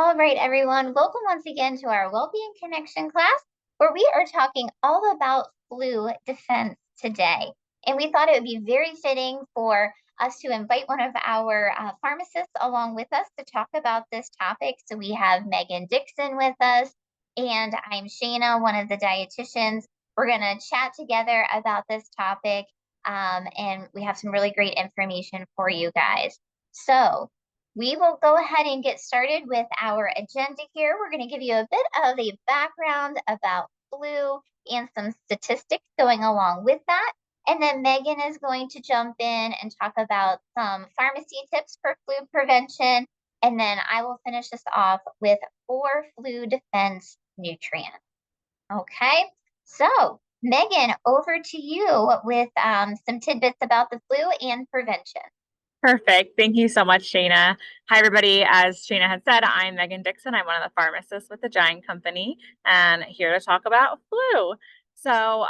All right, everyone. Welcome once again to our Wellbeing Connection class, where we are talking all about flu defense today. And we thought it would be very fitting for us to invite one of our pharmacists along with us to talk about this topic. So we have Megan Dixon with us, and I'm Shayna, one of the dietitians. We're going to chat together about this topic, and we have some really great information for you guys. So, we will go ahead and get started with our agenda here. We're going to give you a bit of a background about flu and some statistics going along with that. And then Megan is going to jump in and talk about some pharmacy tips for flu prevention. And then I will finish this off with 4 flu defense nutrients. Okay, so Megan, over to you with some tidbits about the flu and prevention. Perfect. Thank you so much, Shayna. Hi, everybody. As Shayna had said, I'm Megan Dixon. I'm one of the pharmacists with the Giant Company and here to talk about flu. So,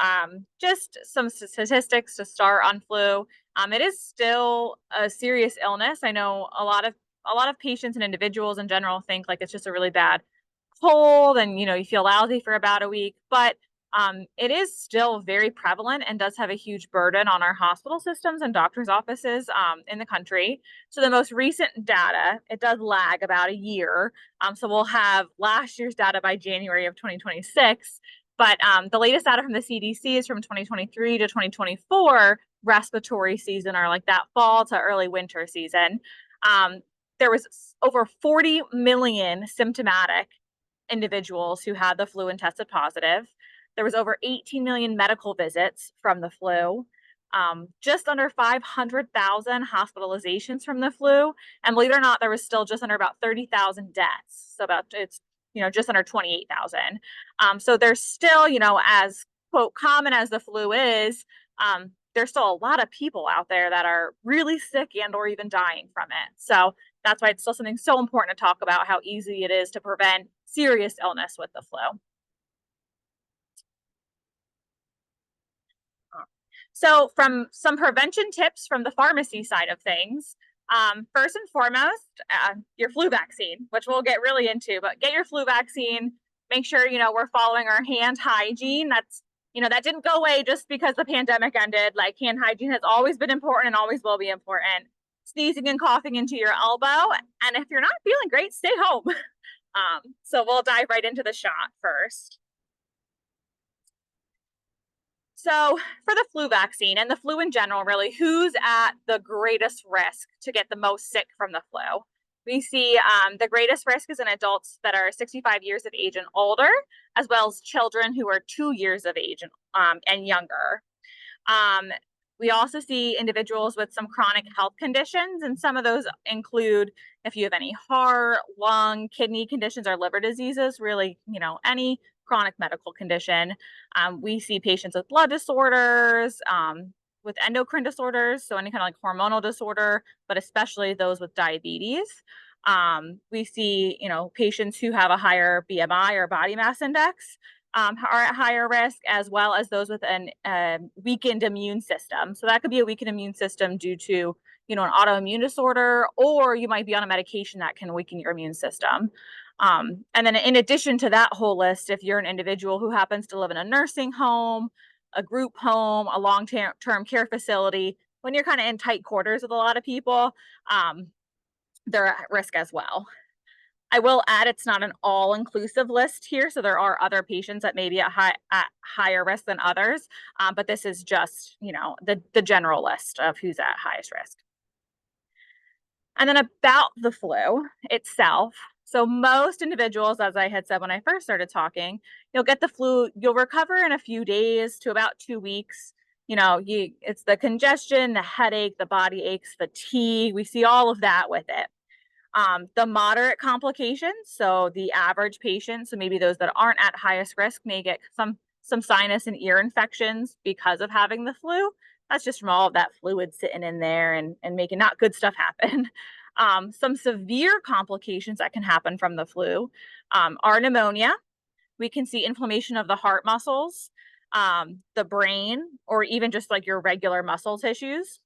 just some statistics to start on flu. It is still a serious illness. I know a lot of patients and individuals in general think like it's just a really bad cold and you feel lousy for about a week, but it is still very prevalent and does have a huge burden on our hospital systems and doctors' offices in the country. So the most recent data, it does lag about a year. So we'll have last year's data by January of 2026. But the latest data from the CDC is from 2023 to 2024 respiratory season, or like that fall to early winter season. There was over 40 million symptomatic individuals who had the flu and tested positive. There was over 18 million medical visits from the flu, just under 500,000 hospitalizations from the flu. And believe it or not, there was still just under about 30,000 deaths. So it's just under 28,000. So there's still, as quote common as the flu is, there's still a lot of people out there that are really sick and or even dying from it. So that's why it's still something so important to talk about, how easy it is to prevent serious illness with the flu. So from some prevention tips from the pharmacy side of things, first and foremost, your flu vaccine, which we'll get really into, but get your flu vaccine. Make sure, we're following our hand hygiene. That didn't go away just because the pandemic ended. Like, hand hygiene has always been important and always will be important. Sneezing and coughing into your elbow. And if you're not feeling great, stay home. So we'll dive right into the shot first. So for the flu vaccine and the flu in general, really, who's at the greatest risk to get the most sick from the flu? We see the greatest risk is in adults that are 65 years of age and older, as well as children who are 2 years of age and younger. We also see individuals with some chronic health conditions, and some of those include if you have any heart, lung, kidney conditions, or liver diseases, really, any chronic medical condition. We see patients with blood disorders, with endocrine disorders, so any kind of like hormonal disorder, but especially those with diabetes. We see, patients who have a higher BMI or body mass index are at higher risk, as well as those with an weakened immune system. So that could be a weakened immune system due to, an autoimmune disorder, or you might be on a medication that can weaken your immune system. And then in addition to that whole list, if you're an individual who happens to live in a nursing home, a group home, a long-term care facility, when you're kind of in tight quarters with a lot of people, they're at risk as well. I will add it's not an all-inclusive list here, so there are other patients that may be at higher risk than others, but this is just, the general list of who's at highest risk. And then about the flu itself, so most individuals, as I had said when I first started talking, you'll get the flu, you'll recover in a few days to about 2 weeks. It's the congestion, the headache, the body aches, fatigue. We see all of that with it. The moderate complications, so the average patient, so maybe those that aren't at highest risk, may get some sinus and ear infections because of having the flu. That's just from all of that fluid sitting in there and making not good stuff happen. Some severe complications that can happen from the flu are pneumonia. We can see inflammation of the heart muscles, the brain, or even just like your regular muscle tissues.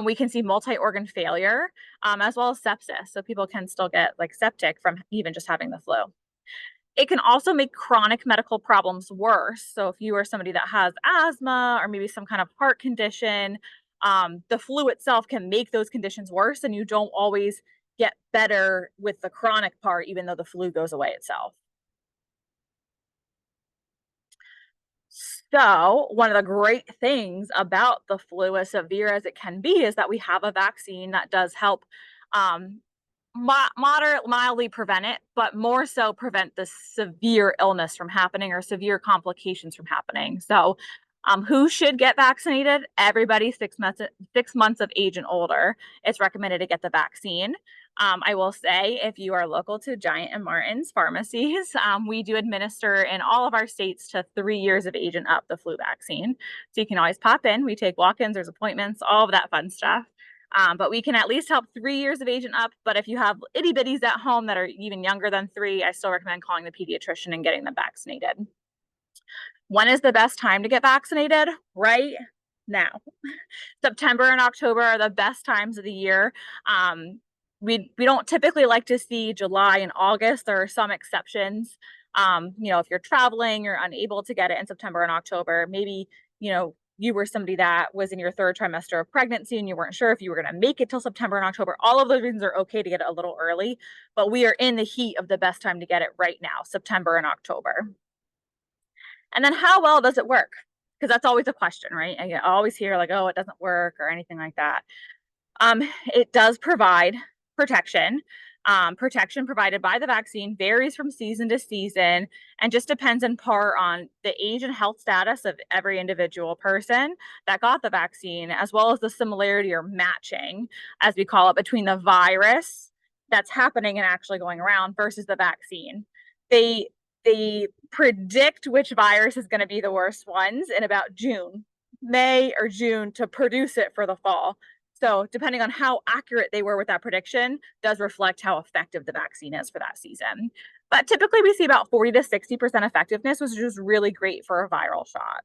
We can see multi-organ failure, as well as sepsis. So people can still get like septic from even just having the flu. It can also make chronic medical problems worse. So if you are somebody that has asthma or maybe some kind of heart condition, the flu itself can make those conditions worse, and you don't always get better with the chronic part, even though the flu goes away itself. So, one of the great things about the flu, as severe as it can be, is that we have a vaccine that does help um, mildly prevent it, but more so prevent the severe illness from happening or severe complications from happening. So, who should get vaccinated? Everybody 6 months of age and older. It's recommended to get the vaccine. I will say, if you are local to Giant and Martin's pharmacies, we do administer in all of our states to 3 years of age and up the flu vaccine. So you can always pop in. We take walk-ins, there's appointments, all of that fun stuff. But we can at least help 3 years of age and up. But if you have itty bitties at home that are even younger than 3, I still recommend calling the pediatrician and getting them vaccinated. When is the best time to get vaccinated? Right now. September and October are the best times of the year. We don't typically like to see July and August. There are some exceptions. If you're traveling, you're unable to get it in September and October. Maybe, you were somebody that was in your 3rd trimester of pregnancy and you weren't sure if you were going to make it till September and October. All of those reasons are okay to get it a little early, but we are in the heat of the best time to get it right now, September and October. And then how well does it work? Because that's always a question, right? I always hear like, oh, it doesn't work or anything like that. It does provide protection. Protection provided by the vaccine varies from season to season and just depends in part on the age and health status of every individual person that got the vaccine, as well as the similarity or matching, as we call it, between the virus that's happening and actually going around versus the vaccine. They predict which virus is going to be the worst ones in about May or June to produce it for the fall. So depending on how accurate they were with that prediction does reflect how effective the vaccine is for that season. But typically we see about 40 to 60% effectiveness, which is really great for a viral shot.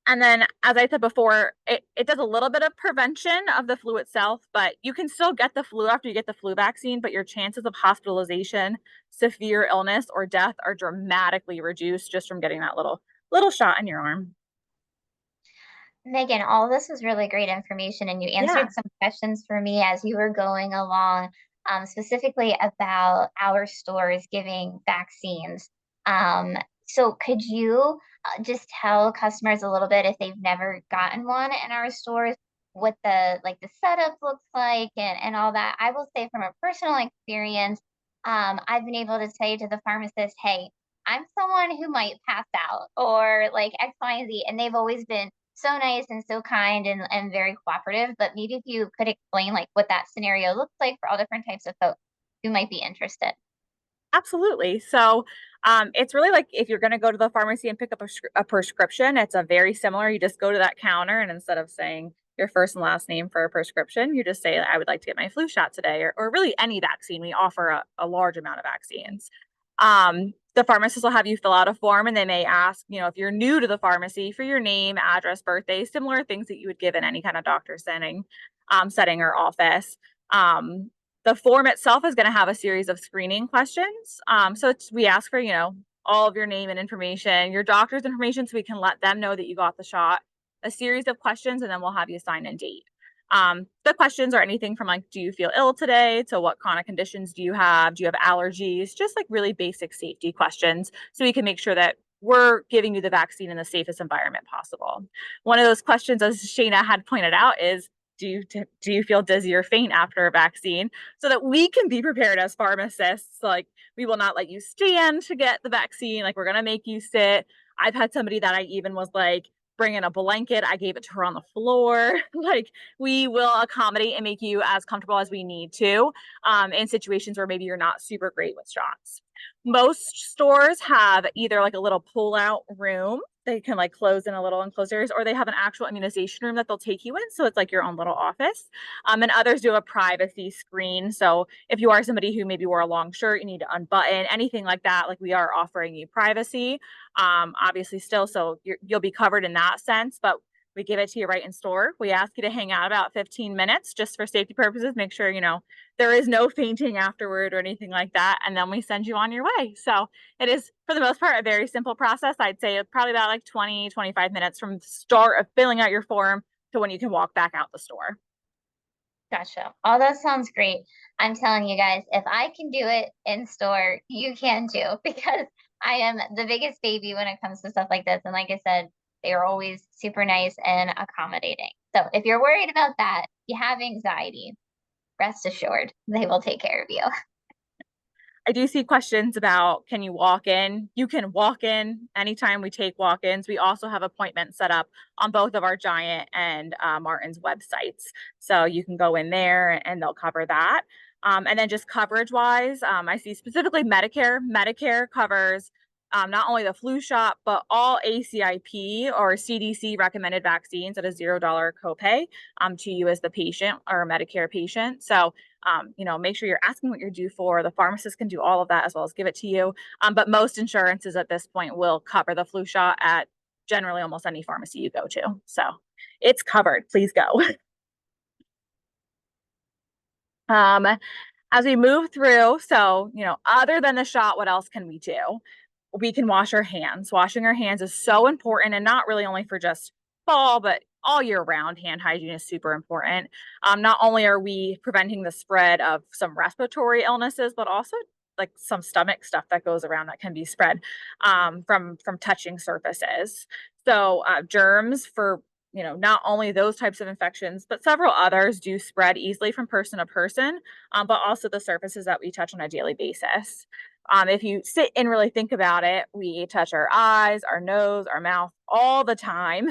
And then, as I said before, it does a little bit of prevention of the flu itself, but you can still get the flu after you get the flu vaccine, but your chances of hospitalization, severe illness, or death are dramatically reduced just from getting that little shot in your arm. Megan, all this was really great information, and you Yeah. answered some questions for me as you were going along, specifically about our stores giving vaccines. So could you just tell customers a little bit if they've never gotten one in our stores, what the setup looks like and all that? I will say from a personal experience, I've been able to say to the pharmacist, hey, I'm someone who might pass out or like X, Y, and Z, and they've always been so nice and so kind and very cooperative. But maybe if you could explain like what that scenario looks like for all different types of folks who might be interested. Absolutely. So, it's really like if you're going to go to the pharmacy and pick up a prescription, it's a very similar. You just go to that counter, and instead of saying your first and last name for a prescription, you just say, I would like to get my flu shot today, or really any vaccine. We offer a large amount of vaccines. The pharmacist will have you fill out a form, and they may ask, if you're new to the pharmacy, for your name, address, birthday, similar things that you would give in any kind of doctor setting or office. The form itself is going to have a series of screening questions. So we ask for, all of your name and information, your doctor's information, so we can let them know that you got the shot, a series of questions, and then we'll have you sign a date. The questions are anything from like, do you feel ill today, to what chronic conditions do you have? Do you have allergies? Just like really basic safety questions, so we can make sure that we're giving you the vaccine in the safest environment possible. One of those questions, as Shayna had pointed out, is do you feel dizzy or faint after a vaccine, so that we can be prepared as pharmacists. Like, we will not let you stand to get the vaccine. Like, we're going to make you sit. I've had somebody that I even was like, bring in a blanket. I gave it to her on the floor. Like, we will accommodate and make you as comfortable as we need to in situations where maybe you're not super great with shots. Most stores have either like a little pull-out room. They can like close in a little enclosed areas, or they have an actual immunization room that they'll take you in. So it's like your own little office. And others do a privacy screen. So if you are somebody who maybe wore a long shirt, you need to unbutton, anything like that, like we are offering you privacy, obviously still. So you'll be covered in that sense. But We give it to you right in store. We ask you to hang out about 15 minutes just for safety purposes. Make sure, there is no fainting afterward or anything like that. And then we send you on your way. So it is, for the most part, a very simple process. I'd say probably about like 20, 25 minutes from the start of filling out your form to when you can walk back out the store. Gotcha. All that sounds great. I'm telling you guys, if I can do it in store, you can too, because I am the biggest baby when it comes to stuff like this. And like I said, they are always super nice and accommodating. So if you're worried about that, you have anxiety, rest assured, they will take care of you. I do see questions about, can you walk in? You can walk in anytime we take walk-ins. We also have appointments set up on both of our Giant and Martin's websites. So you can go in there and they'll cover that. And then just coverage wise, I see specifically Medicare. Medicare covers not only the flu shot, but all ACIP or CDC recommended vaccines at a $0 copay to you as the patient or a Medicare patient. So make sure you're asking what you're due for. The pharmacist can do all of that as well as give it to you. But most insurances at this point will cover the flu shot at generally almost any pharmacy you go to. So it's covered. Please go. As we move through, so, other than the shot, what else can we do? We can wash our hands. Washing our hands is so important, and not really only for just fall, but all year round. Hand hygiene is super important. Not only are we preventing the spread of some respiratory illnesses, but also like some stomach stuff that goes around that can be spread from touching surfaces. So germs for not only those types of infections, but several others do spread easily from person to person, but also the surfaces that we touch on a daily basis. If you sit and really think about it, we touch our eyes, our nose, our mouth all the time.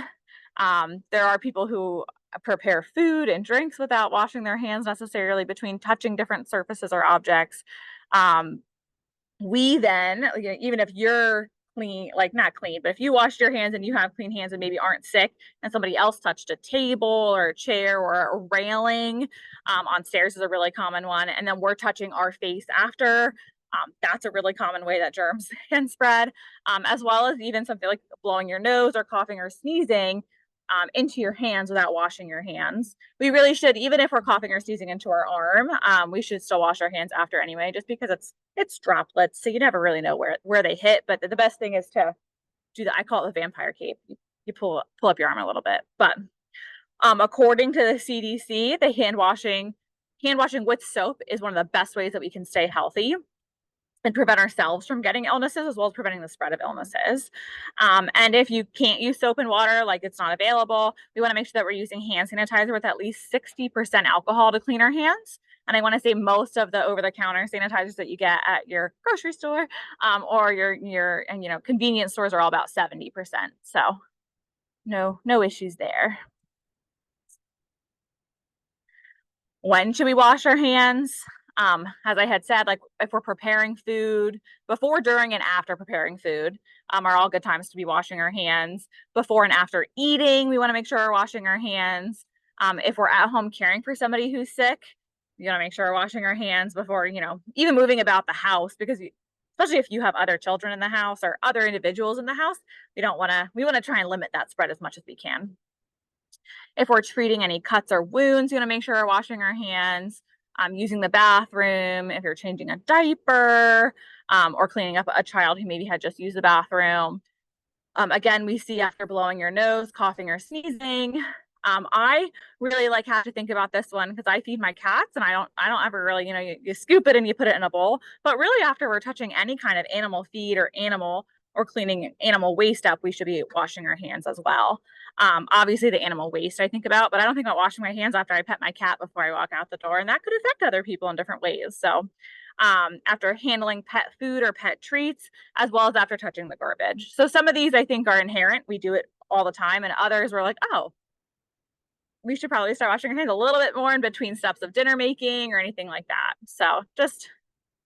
There are people who prepare food and drinks without washing their hands necessarily between touching different surfaces or objects. We then, even if you're clean, like not clean, but if you washed your hands and you have clean hands and maybe aren't sick, and somebody else touched a table or a chair or a railing on stairs is a really common one, and then we're touching our face after. That's a really common way that germs can spread, as well as even something like blowing your nose or coughing or sneezing into your hands without washing your hands. We really should, even if we're coughing or sneezing into our arm, we should still wash our hands after anyway, just because it's droplets, so you never really know where they hit. But the best thing is to do I call it the vampire cape. You pull up your arm a little bit. But according to the CDC, the hand washing with soap is one of the best ways that we can stay healthy and prevent ourselves from getting illnesses, as well as preventing the spread of illnesses. And if you can't use soap and water, like it's not available, we want to make sure that we're using hand sanitizer with at least 60% alcohol to clean our hands. And I want to say most of the over-the-counter sanitizers that you get at your grocery store or your convenience stores are all about 70%. So no issues there. When should we wash our hands? As I had said, like if we're preparing food, before, during, and after preparing food are all good times to be washing our hands. Before and after eating, we want to make sure we're washing our hands. If we're at home caring for somebody who's sick, you want to make sure we're washing our hands before, even moving about the house, because especially if you have other children in the house or other individuals in the house, we want to try and limit that spread as much as we can. If we're treating any cuts or wounds, you want to make sure we're washing our hands. Using the bathroom, if you're changing a diaper or cleaning up a child who maybe had just used the bathroom. Again, we see after blowing your nose, coughing or sneezing. I really have to think about this one because I feed my cats and I don't ever really, you scoop it and you put it in a bowl. But really after we're touching any kind of animal feed or cleaning animal waste up, we should be washing our hands as well. Obviously the animal waste I think about, but I don't think about washing my hands after I pet my cat before I walk out the door, and that could affect other people in different ways. So after handling pet food or pet treats, as well as after touching the garbage. So some of these I think are inherent. We do it all the time, and others we're like, oh, we should probably start washing our hands a little bit more in between steps of dinner making or anything like that. So just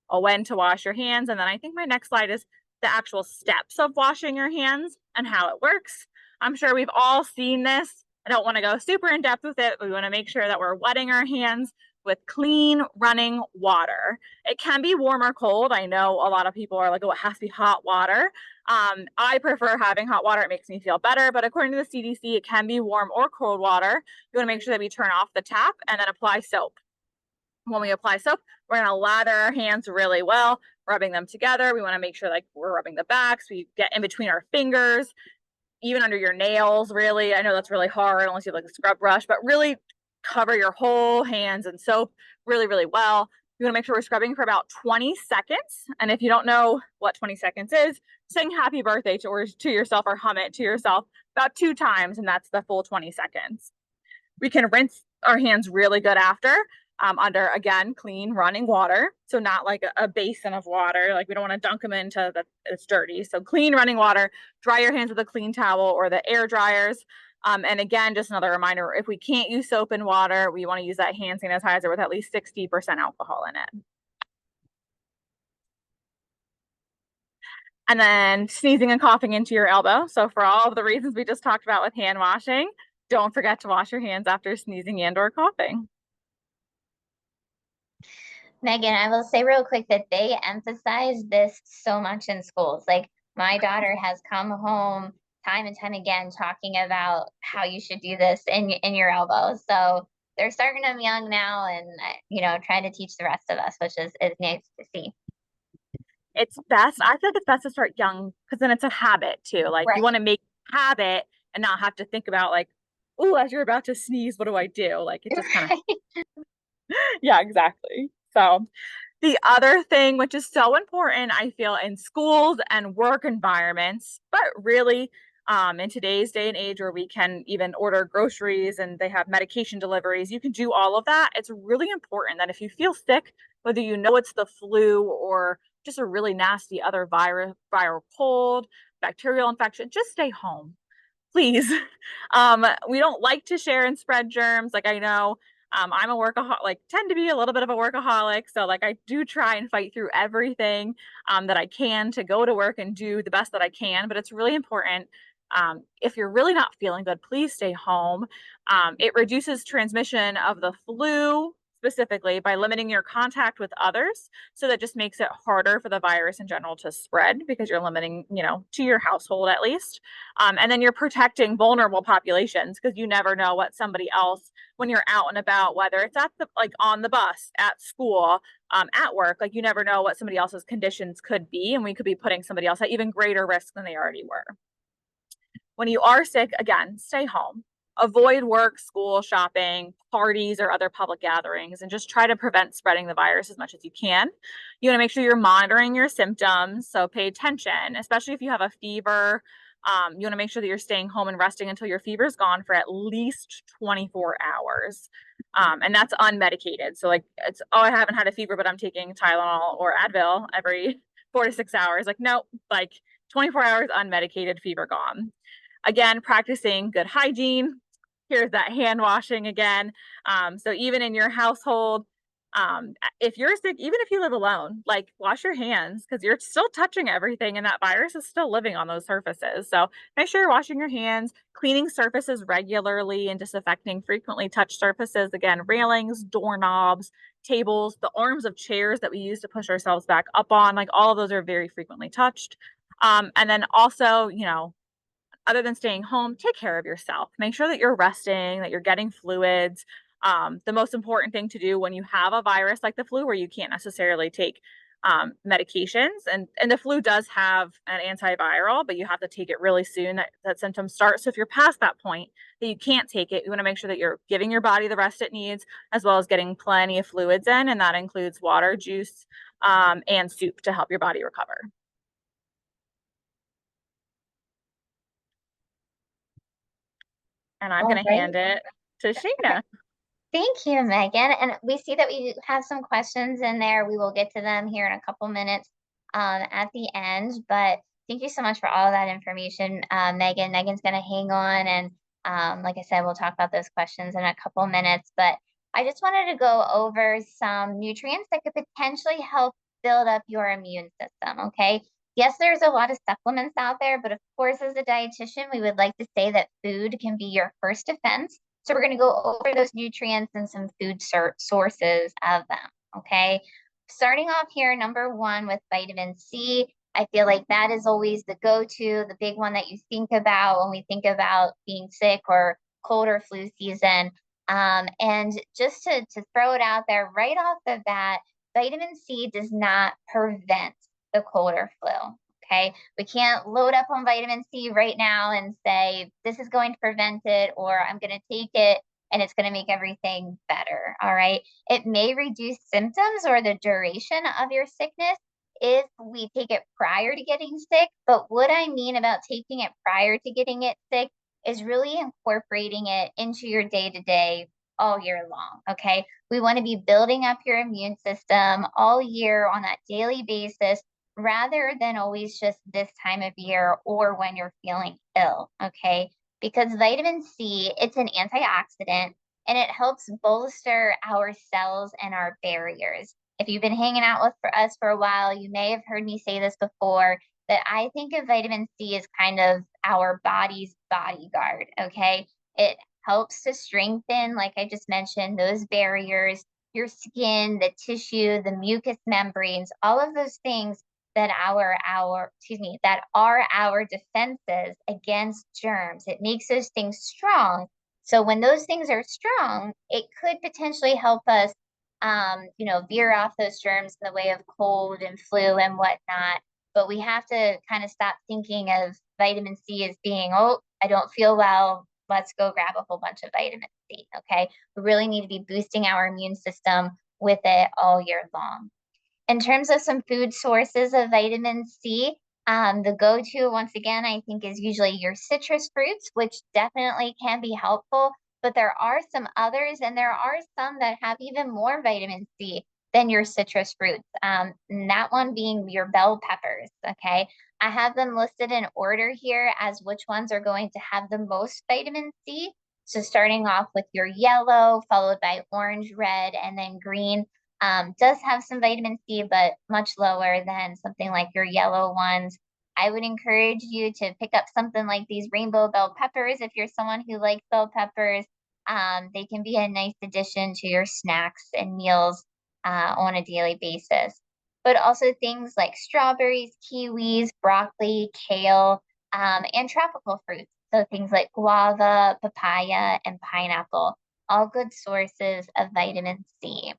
a when to wash your hands. And then I think my next slide is the actual steps of washing your hands and how it works. I'm sure we've all seen this. I don't want to go super in depth with it. We want to make sure that we're wetting our hands with clean running water. It can be warm or cold. I know a lot of people are like, oh, it has to be hot water. I prefer having hot water. It makes me feel better. But according to the CDC, it can be warm or cold water. You want to make sure that we turn off the tap and then apply soap. When we apply soap, we're going to lather our hands really well, rubbing them together. We want to make sure like we're rubbing the backs. We get in between our fingers, even under your nails, really. I know that's really hard unless you have like a scrub brush, but really cover your whole hands in soap really, really well. You want to make sure we're scrubbing for about 20 seconds. And if you don't know what 20 seconds is, sing happy birthday to yourself or hum it to yourself about 2 times, and that's the full 20 seconds. We can rinse our hands really good after under, again, clean running water. So not like a basin of water. Like we don't want to dunk them into it's dirty. So clean running water, dry your hands with a clean towel or the air dryers. And again, just another reminder, if we can't use soap and water, we want to use that hand sanitizer with at least 60% alcohol in it. And then sneezing and coughing into your elbow. So for all of the reasons we just talked about with hand washing, don't forget to wash your hands after sneezing and or coughing. Megan, I will say real quick that they emphasize this so much in schools. Like my daughter has come home time and time again talking about how you should do this in your elbow. So they're starting them young now, and trying to teach the rest of us, which is nice to see. It's best. I feel like it's best to start young because then it's a habit too. Like Right. you want to make habit and not have to think about like, oh, as you're about to sneeze, what do I do? Like it just kind of, yeah, exactly. So the other thing, which is so important, I feel, in schools and work environments, but really in today's day and age where we can even order groceries and they have medication deliveries, you can do all of that. It's really important that if you feel sick, whether you know it's the flu or just a really nasty other viral cold, bacterial infection, just stay home, please. We don't like to share and spread germs. Like I know I'm a workaholic, like tend to be a little bit of a workaholic. So like I do try and fight through everything that I can to go to work and do the best that I can. But it's really important. If you're really not feeling good, please stay home. It reduces transmission of the flu specifically by limiting your contact with others. So that just makes it harder for the virus in general to spread because you're limiting, to your household at least. And then you're protecting vulnerable populations because you never know what somebody else, when you're out and about, whether it's on the bus, at school, at work, like you never know what somebody else's conditions could be. And we could be putting somebody else at even greater risk than they already were. When you are sick, again, stay home. Avoid work, school, shopping, parties, or other public gatherings, and just try to prevent spreading the virus as much as you can. You want to make sure you're monitoring your symptoms, so pay attention, especially if you have a fever. You want to make sure that you're staying home and resting until your fever is gone for at least 24 hours. And that's unmedicated. So like I haven't had a fever, but I'm taking Tylenol or Advil every 4 to 6 hours. Like, no, like 24 hours unmedicated, fever gone. Again, practicing good hygiene. Here's that hand washing again. So even in your household, if you're sick, even if you live alone, like wash your hands because you're still touching everything and that virus is still living on those surfaces. So make sure you're washing your hands, cleaning surfaces regularly and disinfecting frequently touched surfaces. Again, railings, doorknobs, tables, the arms of chairs that we use to push ourselves back up on, like all of those are very frequently touched. And then also, other than staying home, take care of yourself. Make sure that you're resting, that you're getting fluids. The most important thing to do when you have a virus like the flu, where you can't necessarily take medications, and the flu does have an antiviral, but you have to take it really soon that symptoms start. So if you're past that point that you can't take it, you want to make sure that you're giving your body the rest it needs, as well as getting plenty of fluids in, and that includes water, juice, and soup to help your body recover. And I'm All going to right. hand it to Sheena. Thank you, Megan. And we see that we have some questions in there. We will get to them here in a couple minutes at the end. But thank you so much for all of that information, Megan. Megan's going to hang on. And like I said, we'll talk about those questions in a couple minutes. But I just wanted to go over some nutrients that could potentially help build up your immune system. Okay. Yes, there's a lot of supplements out there, but of course, as a dietitian, we would like to say that food can be your first defense So we're going to go over those nutrients and some food sources of them, okay? Starting off here, number one with vitamin C. I feel like that is always the go-to, the big one that you think about when we think about being sick or cold or flu season. And just to throw it out there right off the bat, vitamin C does not prevent the cold or flu. Okay. We can't load up on vitamin C right now and say, this is going to prevent it, or I'm going to take it and it's going to make everything better. All right. It may reduce symptoms or the duration of your sickness if we take it prior to getting sick. But what I mean about taking it prior to getting it sick is really incorporating it into your day to day all year long. Okay. We want to be building up your immune system all year on that daily basis rather than always just this time of year or when you're feeling ill. Okay. Because vitamin C, it's an antioxidant and it helps bolster our cells and our barriers. If you've been hanging out with us for a while, you may have heard me say this before, that I think of vitamin C as kind of our body's bodyguard. Okay. It helps to strengthen, like I just mentioned, those barriers, your skin, the tissue, the mucous membranes, all of those things that that are our defenses against germs. It makes those things strong. So when those things are strong, it could potentially help us veer off those germs in the way of cold and flu and whatnot. But we have to kind of stop thinking of vitamin C as being, oh, I don't feel well, let's go grab a whole bunch of vitamin C. Okay. We really need to be boosting our immune system with it all year long. In terms of some food sources of vitamin C, the go-to, once again, I think is usually your citrus fruits, which definitely can be helpful, but there are some others, and there are some that have even more vitamin C than your citrus fruits. And that one being your bell peppers, okay? I have them listed in order here as which ones are going to have the most vitamin C. So starting off with your yellow, followed by orange, red, and then green does have some vitamin C, but much lower than something like your yellow ones. I would encourage you to pick up something like these rainbow bell peppers if you're someone who likes bell peppers. They can be a nice addition to your snacks and meals on a daily basis. But also things like strawberries, kiwis, broccoli, kale, and tropical fruits. So things like guava, papaya, and pineapple, all good sources of vitamin C.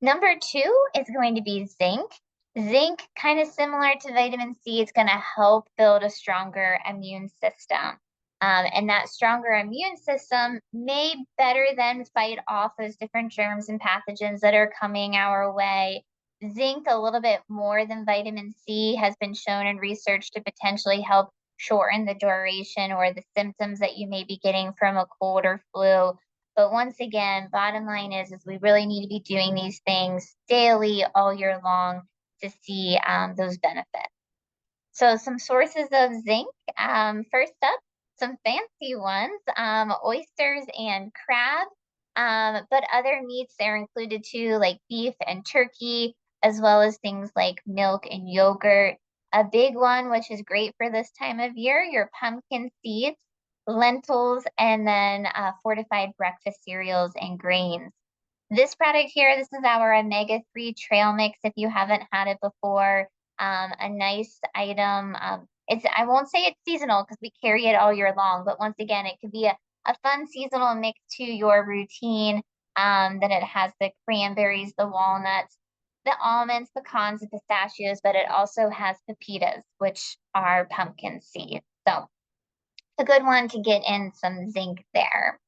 Number two is going to be zinc. Zinc, kind of similar to vitamin C, is going to help build a stronger immune system. And that stronger immune system may better then fight off those different germs and pathogens that are coming our way. Zinc, a little bit more than vitamin C, has been shown in research to potentially help shorten the duration or the symptoms that you may be getting from a cold or flu. But once again, bottom line is we really need to be doing these things daily, all year long to see those benefits. So some sources of zinc. First up, some fancy ones, oysters and crab. But other meats are included too, like beef and turkey, as well as things like milk and yogurt. A big one, which is great for this time of year, your pumpkin seeds, lentils, and then fortified breakfast cereals and grains. This product here, this is our omega-3 trail mix if you haven't had it before. A nice item. I won't say it's seasonal because we carry it all year long, but once again, it could be a fun seasonal mix to your routine. Then it has the cranberries, the walnuts, the almonds, pecans, and pistachios, but it also has pepitas, which are pumpkin seeds. So a good one to get in some zinc there.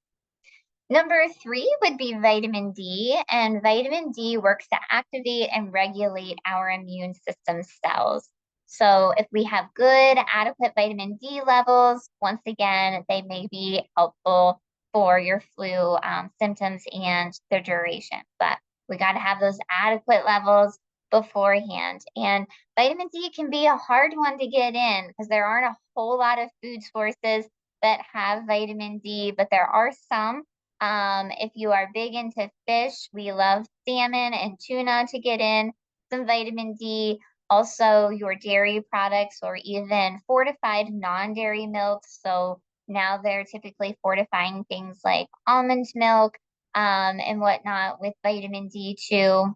Number three would be vitamin D, and vitamin D works to activate and regulate our immune system cells. So if we have good, adequate vitamin D levels, once again, they may be helpful for your flu symptoms and their duration. But we got to have those adequate levels beforehand. And vitamin D can be a hard one to get in because there aren't a whole lot of food sources that have vitamin D, but there are some. If you are big into fish, we love salmon and tuna to get in some vitamin D. Also, your dairy products or even fortified non-dairy milks. So Now they're typically fortifying things like almond milk and whatnot with vitamin D too.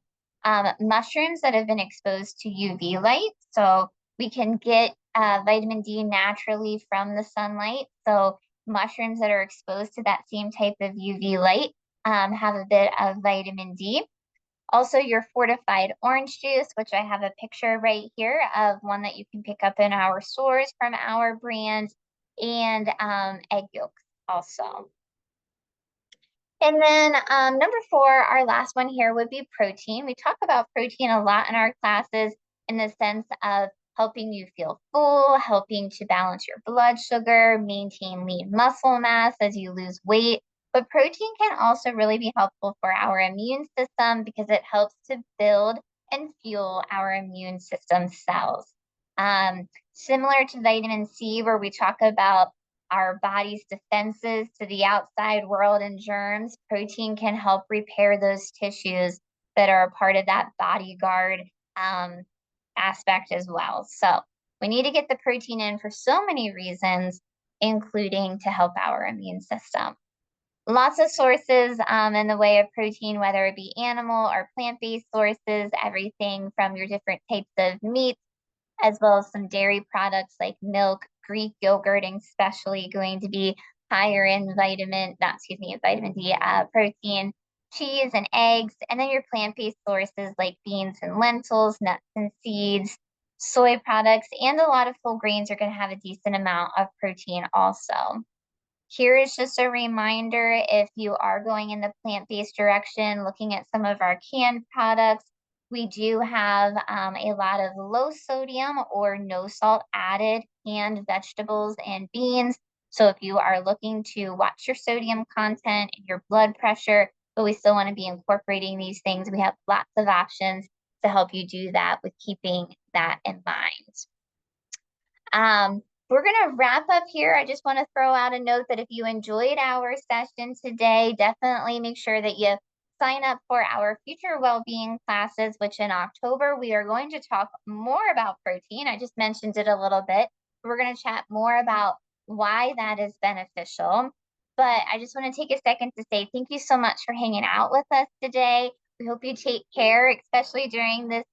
Mushrooms that have been exposed to UV light. So we can get vitamin D naturally from the sunlight. So mushrooms that are exposed to that same type of UV light have a bit of vitamin D. Also, your fortified orange juice, which I have a picture right here of one that you can pick up in our stores from our brand, and egg yolks also. And then number four, our last one here would be protein. We talk about protein a lot in our classes in the sense of helping you feel full, helping to balance your blood sugar, maintain lean muscle mass as you lose weight. But protein can also really be helpful for our immune system because it helps to build and fuel our immune system cells. Similar to vitamin C, where we talk about our body's defenses to the outside world and germs, protein can help repair those tissues that are a part of that bodyguard um, aspect as well. So we need to get the protein in for so many reasons, including to help our immune system. Lots of sources in the way of protein, whether it be animal or plant-based sources, everything from your different types of meats as well as some dairy products like milk, Greek yogurt, and especially going to be higher in vitamin D, protein, cheese and eggs, and then your plant-based sources like beans and lentils, nuts and seeds, soy products, and a lot of whole grains are going to have a decent amount of protein also. Here is just a reminder if you are going in the plant-based direction, looking at some of our canned products, we do have a lot of low sodium or no salt added canned vegetables and beans. So if you are looking to watch your sodium content and your blood pressure, but we still want to be incorporating these things, we have lots of options to help you do that with keeping that in mind. We're going to wrap up here. I just want to throw out a note that if you enjoyed our session today, definitely make sure that you sign up for our future well-being classes, which in October, we are going to talk more about protein. I just mentioned it a little bit. We're going to chat more about why that is beneficial. But I just want to take a second to say thank you so much for hanging out with us today. We hope you take care, especially during this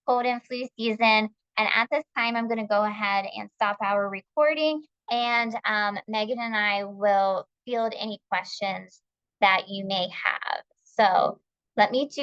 cold and flu season. And at this time, I'm going to go ahead and stop our recording, and Megan and I will field any questions that you may have. So let me do